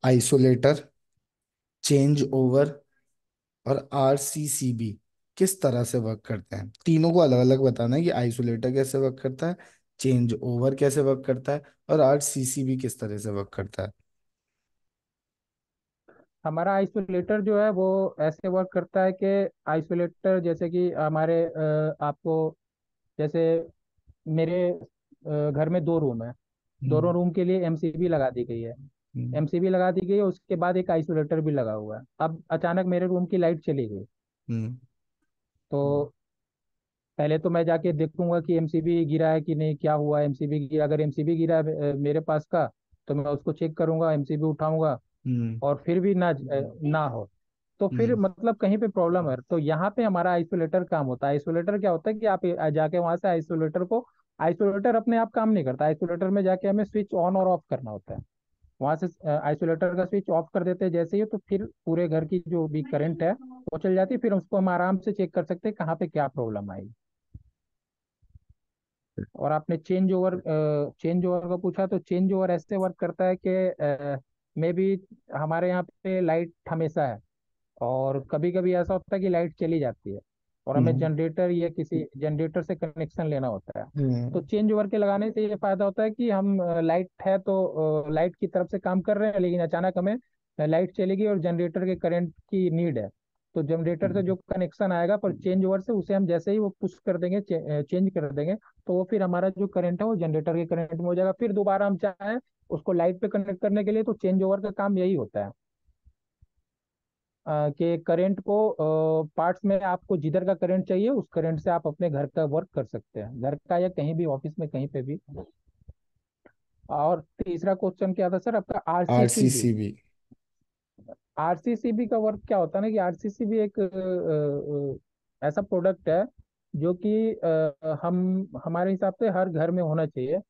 Isolator, change over और RCCB किस तरह से वर्क करते हैं? तीनों को अलग अलग बताना है कि आइसोलेटर कैसे वर्क करता है, चेंज ओवर कैसे वर्क करता है और आरसीसीबी किस तरह से वर्क करता है। हमारा आइसोलेटर जो है वो ऐसे वर्क करता है कि आइसोलेटर जैसे कि हमारे आपको जैसे मेरे घर में दो रूम है। हम्म। दोनों रूम के लिए एमसीबी लगा दी गई है। हम्म। एमसीबी लगा दी गई है, उसके बाद एक आइसोलेटर भी लगा हुआ है। अब अचानक मेरे रूम की लाइट चली गई, हम्म। तो पहले तो मैं जाके देखूंगा कि एमसीबी गिरा है कि नहीं, क्या हुआ एमसीबी गिरा। अगर एमसीबी गिरा है मेरे पास का, तो मैं उसको चेक करूंगा, एमसीबी उठाऊंगा, हम्म। और फिर भी ना हो, तो फिर हम्म। मतलब कहीं पे प्रॉब्लम है। तो यहाँ पे हमारा आइसोलेटर काम होता है। आइसोलेटर क्या होता है कि आप जाके वहां से आइसोलेटर अपने आप काम नहीं करता। आइसोलेटर में जाके हमें स्विच ऑन और ऑफ करना होता है। वहां से आइसोलेटर का स्विच ऑफ कर देते हैं जैसे ही, तो फिर पूरे घर की जो भी करंट है वो चल जाती है। फिर उसको हम आराम से चेक कर सकते हैं कहाँ पे क्या प्रॉब्लम आई। और आपने चेंज ओवर का पूछा, तो चेंज ओवर ऐसे वर्क करता है कि मे बी हमारे यहाँ पे लाइट हमेशा है, और कभी कभी ऐसा होता है कि लाइट चली जाती है, और हमें हम्म। जनरेटर या किसी जनरेटर से कनेक्शन लेना होता है। तो हम्म। चेंज ओवर के लगाने से ये फायदा होता है कि हम लाइट है तो लाइट की तरफ से काम कर रहे हैं, लेकिन अचानक हमें लाइट चलेगी और जनरेटर के करंट की नीड है। तो जनरेटर से जो कनेक्शन आएगा पर चेंज ओवर से, उसे हम जैसे ही वो पुश कर देंगे, चेंज कर देंगे, तो वो फिर हमारा जो करंट है वो जनरेटर के करंट में हो जाएगा। फिर दोबारा हम चाहें उसको लाइट पे कनेक्ट करने के लिए, तो चेंज ओवर का काम यही होता है कि करंट को पार्ट्स में, आपको जिधर का करंट चाहिए उस करंट से आप अपने घर का वर्क कर सकते हैं, घर का या कहीं भी ऑफिस में कहीं पे भी। और तीसरा क्वेश्चन क्या था सर आपका? आरसीसीबी। आरसीसीबी। आरसीसीबी का वर्क क्या होता है ना कि आरसीसीबी एक ऐसा प्रोडक्ट है जो कि हम हमारे हिसाब से हर घर में होना चाहिए।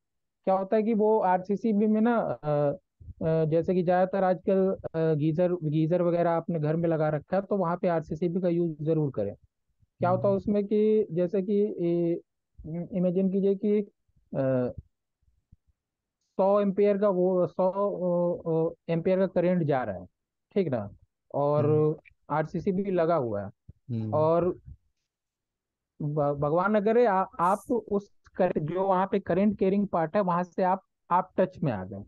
क्या होता है कि वो आरसीसीबी में ना जैसे कि ज्यादातर आजकल गीजर गीजर वगैरह आपने घर में लगा रखा है, तो वहाँ पे आरसीसीबी का यूज जरूर करें। क्या होता है उसमें कि जैसे कि इमेजिन कीजिए कि 100 एम्पियर का, वो 100 एम्पियर का करंट जा रहा है, ठीक ना, और हम्म। आरसीसीबी लगा हुआ है। हम्म। और भगवान न करे आप तो उस जो वहाँ पे करंट कैरिंग पार्ट है वहां से आप टच में आ गए,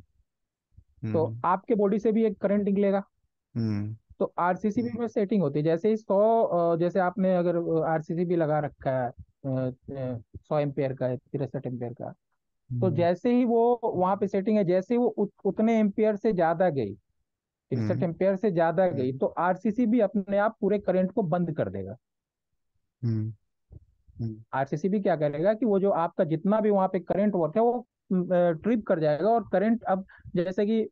तो हम्म। आपके बॉडी से भी एक करंट निकलेगा। हम्म। तो आरसीसीबी में सेटिंग होती है जैसे ही 100, जैसे आपने अगर आरसीसीबी लगा रखा है 100 एम्पियर का, 63 एम्पियर का, तो हम्म। जैसे ही वो वहां पे सेटिंग है, जैसे ही वो उतने एम्पियर से ज्यादा गई, 63 एम्पियर से ज्यादा गई, तो आरसीसीबी अपने आप पूरे करंट को बंद कर देगा। हम्म। हम्म। आरसीसीबी क्या करेगा कि वो जो आपका जितना भी वहां पे करंट वर्क है वो ट्रिप कर जाएगा, और करंट अब जैसे कि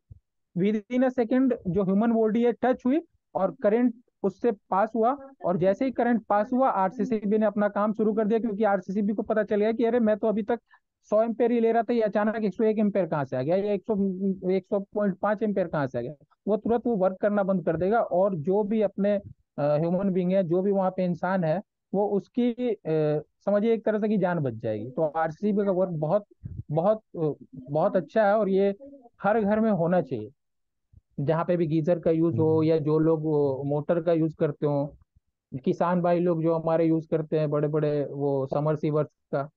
विद इन अ सेकेंड जो ह्यूमन बॉडी है टच हुई और करंट उससे पास हुआ, और जैसे ही करंट पास हुआ आरसीसीबी ने अपना काम शुरू कर दिया, क्योंकि आरसीसीबी को पता चल गया कि अरे मैं तो अभी तक 100 एम्पेयर ही ले रहा था, ये अचानक 101 एम्पेयर कहाँ से आ गया, या 100.5 एम्पेयर कहाँ से आ गया। वो तुरंत वो वर्क करना बंद कर देगा, और जो भी अपने ह्यूमन बींग है, जो भी वहाँ पे इंसान है, वो उसकी समझिए एक तरह से की जान बच जाएगी। तो आरसीबी का वर्क बहुत बहुत बहुत अच्छा है, और ये हर घर में होना चाहिए, जहाँ पे भी गीजर का यूज हो, हम्म। या जो लोग मोटर का यूज करते हो, किसान भाई लोग जो हमारे यूज करते हैं बड़े बड़े वो समर सीवर्स का।